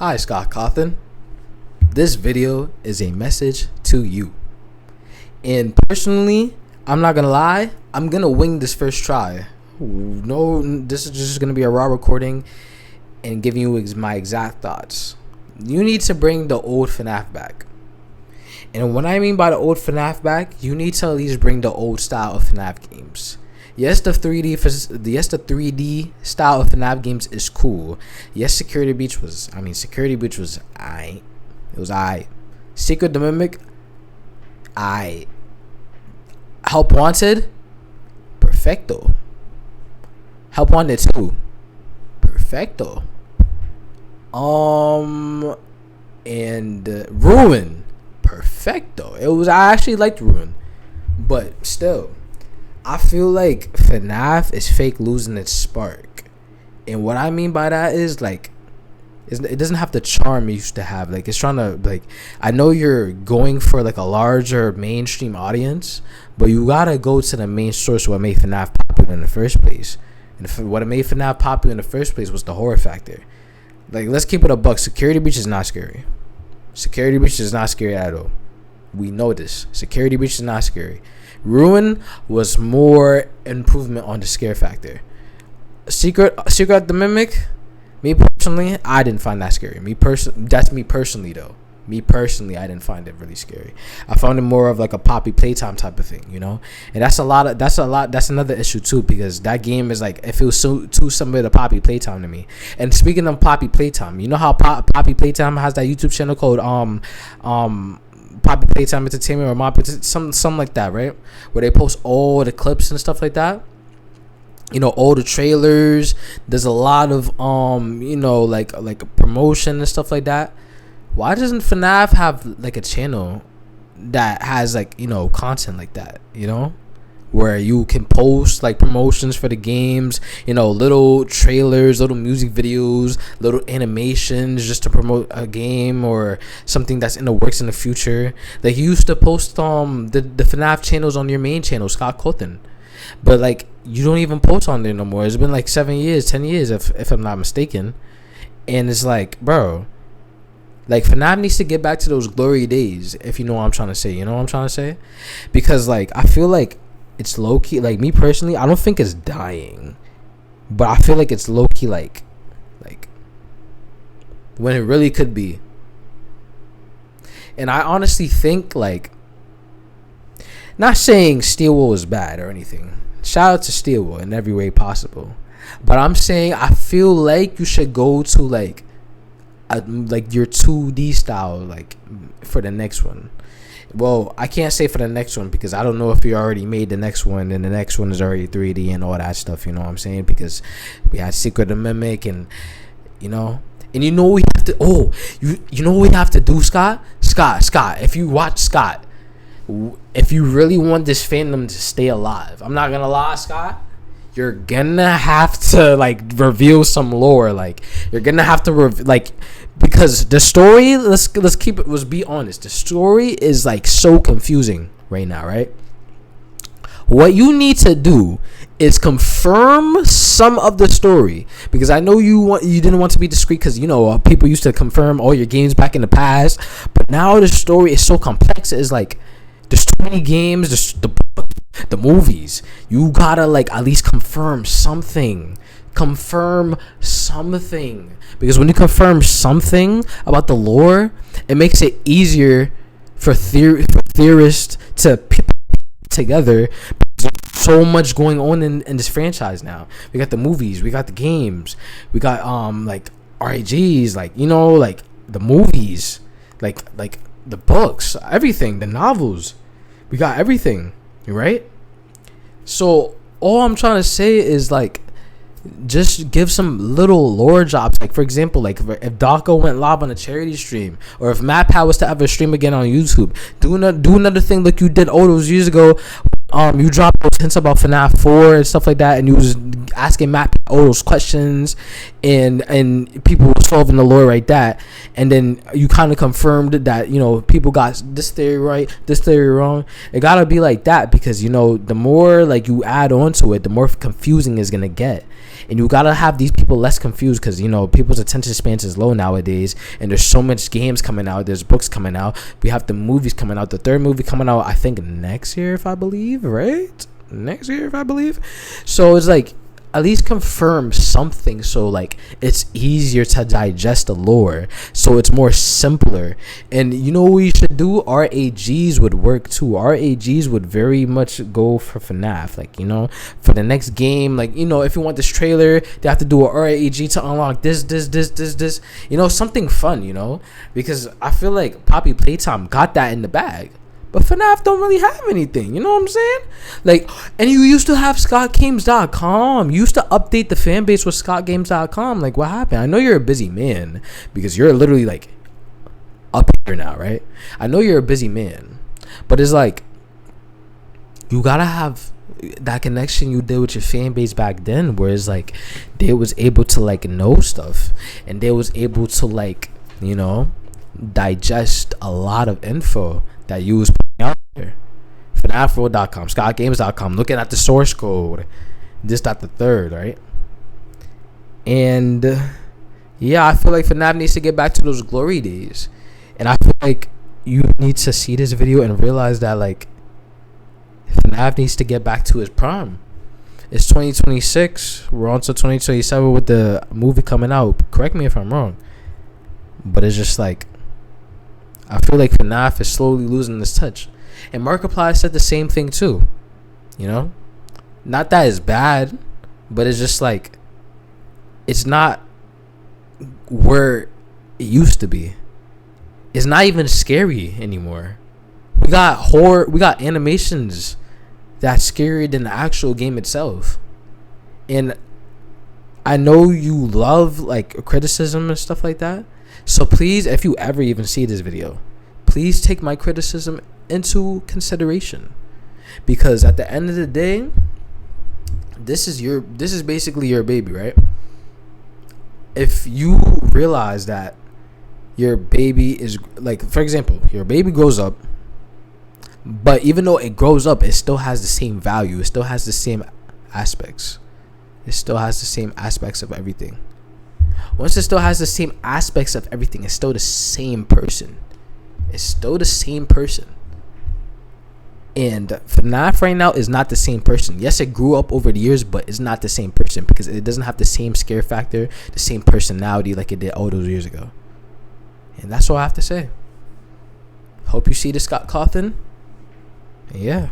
Hi, Scott Cawthon. This video is a message to you. And personally, I'm not gonna lie, I'm gonna wing this first try. No, this is just gonna be a raw recording and giving you my exact thoughts. You need to bring the old FNAF back. And what I mean by the old FNAF back, you need to at least bring the old style of FNAF games. Yes, the 3D style of FNAF games is cool. Yes, Security Breach was aight. It was aight. Secret the Mimic, aight. Help Wanted, perfecto. Help Wanted 2, perfecto. And Ruin, perfecto. I actually liked Ruin, but still, I feel like FNAF is fake losing its spark. And what I mean by that is it doesn't have the charm it used to have. Like, it's trying to, I know you're going for like a larger mainstream audience, but you gotta go to the main source of what made FNAF popular in the first place. And what made FNAF popular in the first place was the horror factor. Like, let's keep it a buck. Security Breach is not scary. Security Breach is not scary at all. We know this. Security Breach is not scary. Ruin was more improvement on the scare factor. Secret the Mimic, me personally, I didn't find that scary. That's me personally though. Me personally, I didn't find it really scary. I found it more of like a Poppy Playtime type of thing, you know. And that's another issue too, because that game is like, it feels too similar to Poppy Playtime to me. And speaking of Poppy Playtime, you know how Poppy Playtime has that YouTube channel called Poppy Playtime Entertainment or something like that, right? Where they post all the clips and stuff like that. You know, all the trailers. There's a lot of like promotion and stuff like that. Why doesn't FNAF have like a channel that has content like that, where you can post like promotions for the games, little trailers, little music videos, little animations just to promote a game or something that's in the works in the future. Like, you used to post the FNAF channels on your main channel, Scott Cawthon, but like, you don't even post on there no more. It's been like 7 years, 10 years if I'm not mistaken. And it's like, bro, like, FNAF needs to get back to those glory days, if you know what I'm trying to say. You know what I'm trying to say? Because like, I feel like it's low-key, like, me personally, I don't think it's dying, but I feel like it's low-key like when it really could be. And I honestly think, like, not saying Steelwool is bad or anything, shout out to Steelwool in every way possible, but I'm saying I feel like you should go to like your 2D style, like, for the next one. Well, I can't say for the next one because I don't know if you already made the next one and the next one is already 3D and all that stuff, you know what I'm saying? Because we had Secret the Mimic and we have to, you know what we have to do, Scott, if you watch Scott, if you really want this fandom to stay alive, I'm not gonna lie, Scott, you're gonna have to like reveal some lore. Like, you're gonna have to because the story, let's be honest, the story is like so confusing right now, right? What you need to do is confirm some of the story, because I know you didn't want to be discreet, because people used to confirm all your games back in the past, but now the story is so complex. It's like, there's too many games, there's the movies. You gotta like at least confirm something, because when you confirm something about the lore, it makes it easier for theorists to put together. There's so much going on in this franchise now. We got the movies, we got the games, we got like RAGs, like like the movies, like the books, everything, the novels. We got everything, right? So all I'm trying to say is like, just give some little lore drops. Like, for example, like if Daco went live on a charity stream, or if MatPat was to ever stream again on YouTube, do another thing like you did all those years ago. You dropped those hints about FNAF 4 and stuff like that, and you was asking MatPat all those questions, and people were solving the lore right that, and then you kind of confirmed that people got this theory right, this theory wrong. It gotta be like that, because the more like you add on to it, the more confusing it's gonna get. And you gotta have these people less confused, because, you know, people's attention spans is low nowadays, and there's so much games coming out, there's books coming out, we have the movies coming out, the third movie coming out, I think next year, if I believe, right? Next year, if I believe. So it's like, at least confirm something, so like it's easier to digest the lore, so it's more simpler. And you know what you should do? RAGs would work too. RAGs would very much go for FNAF, like, you know, for the next game, like, you know, if you want this trailer, they have to do a RAG to unlock this, you know, something fun, you know, because I feel like Poppy Playtime got that in the bag. But FNAF don't really have anything, you know what I'm saying? Like, and you used to have ScottGames.com. You used to update the fan base with ScottGames.com. Like, what happened? I know you're a busy man, because you're literally like up here now, right? I know you're a busy man, but it's like, you gotta have that connection you did with your fan base back then, where it's like they was able to like know stuff, and they was able to like, you know, digest a lot of info that you was putting out there. FNAFworld.com, ScottGames.com, looking at the source code, this, that, the third, right? And yeah, I feel like FNAF needs to get back to those glory days. And I feel like you need to see this video and realize that like FNAF needs to get back to his prime. It's 2026. We're on to 2027 with the movie coming out. Correct me if I'm wrong, but it's just like, I feel like FNAF is slowly losing this touch. And Markiplier said the same thing too. You know? Not that it's bad, but it's just like, it's not where it used to be. It's not even scary anymore. We got horror, we got animations that's scarier than the actual game itself. And I know you love like criticism and stuff like that. So please, if you ever even see this video, please take my criticism into consideration, because at the end of the day, this is basically your baby, right? If you realize that your baby is like, for example, your baby grows up, but even though it grows up, it still has the same value, it still has the same aspects, it still has the same aspects of everything. Once it still has the same aspects of everything, it's still the same person. It's still the same person. And FNAF right now is not the same person. Yes, it grew up over the years, but it's not the same person, because it doesn't have the same scare factor, the same personality like it did all those years ago. And that's all I have to say. Hope you see the Scott Cawthon. Yeah.